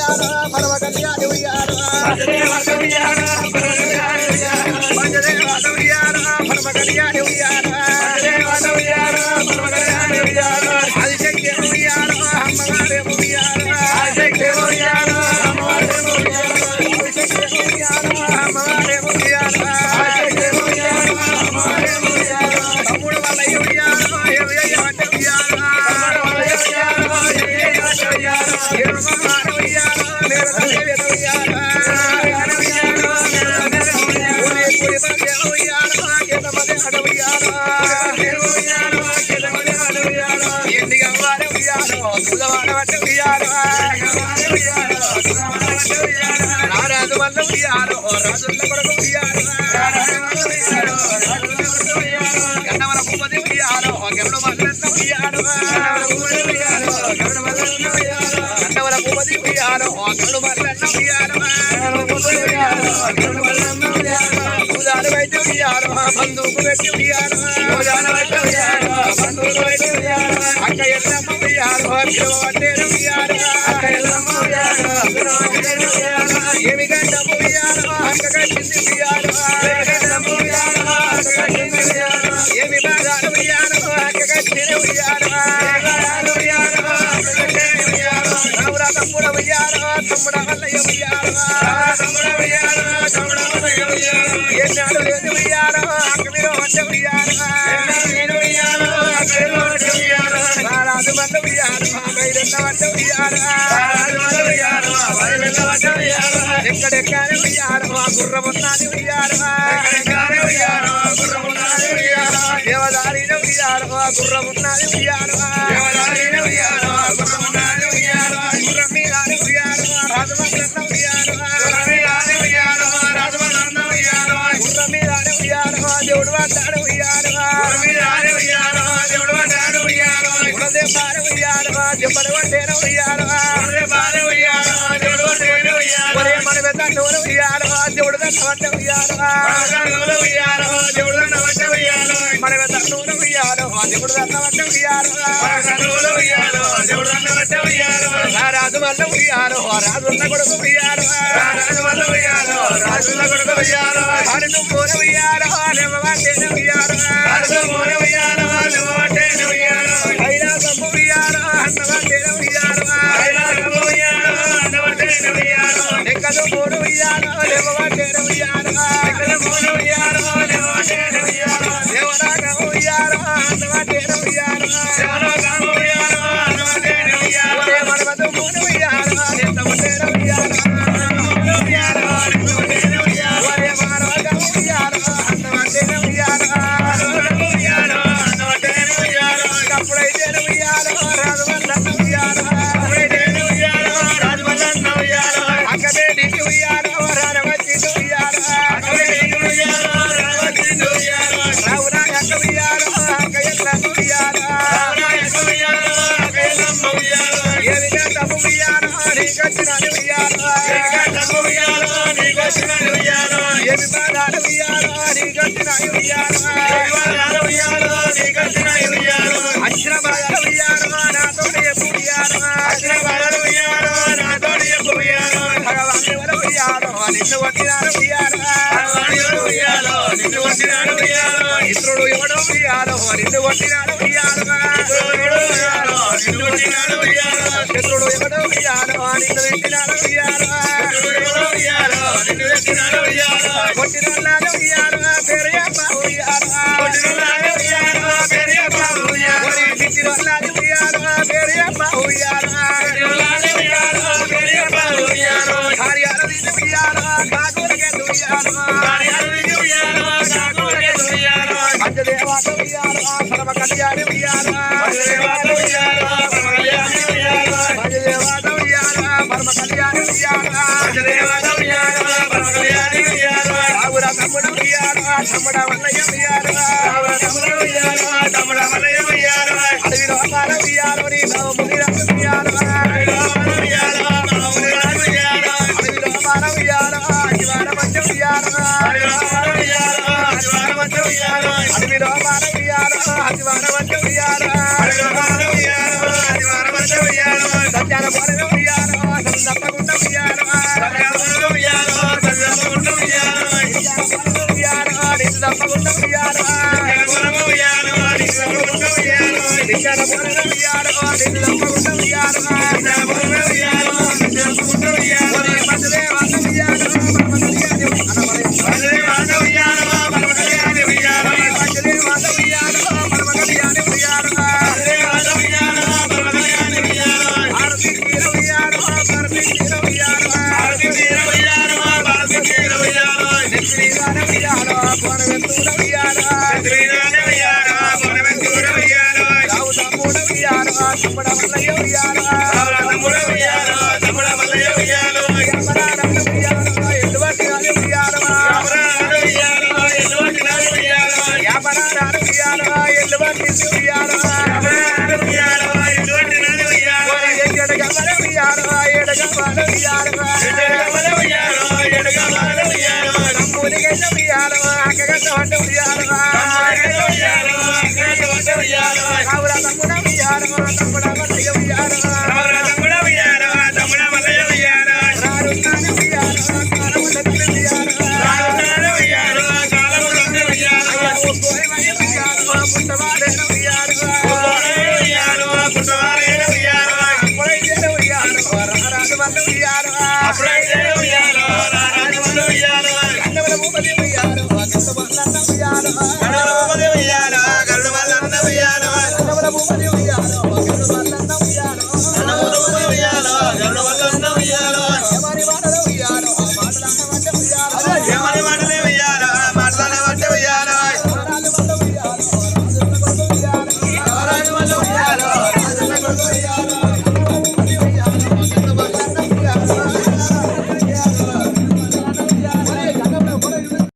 ఉయ్యాలో పరమ కళ్యాణి ఉయ్యాలో పంచదేవత ఉయ్యాలో పరమ కళ్యాణి ఉయ్యాలో ఆదిశక్తి ఉయ్యాలో అమ్మవారి ఉయ్యాలో ఆదిశక్తి ఉయ్యాలో అమ్మవారి ఉయ్యాలో తమ్ముడు వాళ్ళ ఉయ్యాలో రాజు వల్ల ఉయ్యాలో రాజుల కొరకు ఉయ్యాలో గన్నవర భూపతి ఉయ్యాలో గరుడు మల్లన్న ఉయ్యాలో గన్నవర భూపతి ఉయ్యాలో గరుడు మల్లన్న ఉయ్యాలో పూజాలు పెట్టి ఉయ్యాలో బంధువుకు పెట్టి ఉయ్యాలో అక్క ఎల్లమ్మ ఉయ్యాలో పిలవబట్టేరు ఉయ్యాలో ఏమి గంట ఉయ్యాలో అక్క కట్టింది ఉయ్యాలో ఏమి బాగాలు ఉయ్యాలో అక్క కట్టిన ఉయ్యాలో రావురా తమ్ముడ ఉయ్యాలో తమ్ముడ వల్లయ్య ఉయ్యాలో ఎన్నాడు లేదు ఉయ్యాలో అక్క మీరు వంట ఉయ్యాలో రాజు వల్ల ఉయ్యాలో బయలున్న వంట ఉయ్యాలో ఎక్కడెక్కడే ఉయ్యాలో గుర్రమున్నది ఉయ్యాలో దేవదారిన ఉయ్యాలో గుర్రమున్నది ఉయ్యాలో గుర్రం మీద ఉయ్యాలో రాజమల్లన్న ఉయ్యాలో గుర్రం మీద ఉయ్యాలో దేవుడు వాడాడు ఉయ్యాలో గుణదేవారు ఉయ్యాలో దెబ్బలు పట్టేన ఉయ్యాలో ఒరే మన పెద్దోడు ఉయ్యాలో దేవుడు దండవట్ట ఉయ్యాలో మన పెద్దోడు ఉయ్యాలో దేవుడు దండవట్ట ఉయ్యాలో రాజు వల్ల ఉయ్యాలో రాజున్న కొడుకు ఉయ్యాలో హరి తుమ్మూర ఉయ్యాలో లేవబట్టేన ఉయ్యాలో కైలాసము ఉయ్యాలో అన్నవట్టేన ఉయ్యాలో ఎక్కదు మూడు ఉయ్యాలో లేవబట్టేన ఉయ్యాలో దేవరాగం ఉయ్యాలో అన్నవట్టేన ఉయ్యాలో మనమదు మూడు ఉయ్యాలో ఎత్తవట్టేన ఉయ్యాలో ఒరే మానవగం ఉయ్యాలో అన్నవట్టేన ఉయ్యాలో కప్పుడైతే ఉయ్యాలో రాజు వల్లన్న ఉయ్యాలో అక్కడేడికి ఉయ్యాలో రారవచ్చి ఉయ్యాలో రావునా అక్క ఉయ్యాలో అక్క ఎల్లమ్మ ఉయ్యాలో ఏమి గంటము ఉయ్యాలో నీకొచ్చినది ఉయ్యాలో ఏమి బాధాలు ఉయ్యాలో నీకొచ్చినది ఉయ్యాలో అచ్చిన బాధలు ఉయ్యాలో నాతోటి ఎప్పుడు ఉయ్యాలో భగవాన్ ఎవరు ఉయ్యాలో నిన్ను కొట్టినారు ఉయ్యాలో ఇతరుడు ఎవడో ఉయ్యాలో నిన్ను కొట్టినాడు శత్రుడు ఎవడో ఉయ్యాలో నిన్ను పెట్టినాడు కొట్టినాడు ఉయ్యాలో పేరు చెప్ప ఉయ్యాలో తిట్టినాడు ఉయ్యాలో పేరు చెప్ప ఉయ్యాలో కార్యాలు ఉయ్యాలో కాకులకే ఉయ్యాలో పంచదేవాత ఉయ్యాలో పరమ కళ్యాణి ఉయ్యాలో పంచదేవాత ఉయ్యాలో పరమ కళ్యాణి ఉయ్యాలో రావురా తమ్ముడ ఉయ్యాలో తమ్ముడ వల్లయ్య ఉయ్యాలో అడవిలో పాల ఉయ్యాలో నీ ముని ఉయ్యాలో అడవిలో పాల ఉయ్యాలో అడివాడ మధ్య ఉయ్యాలో అడవిలో పాల ఉయ్యాలో అడివాడ మధ్య ఉయ్యాలో సత్యాన పోల ఉయ్యాలో తప్పకుండా Uyaru,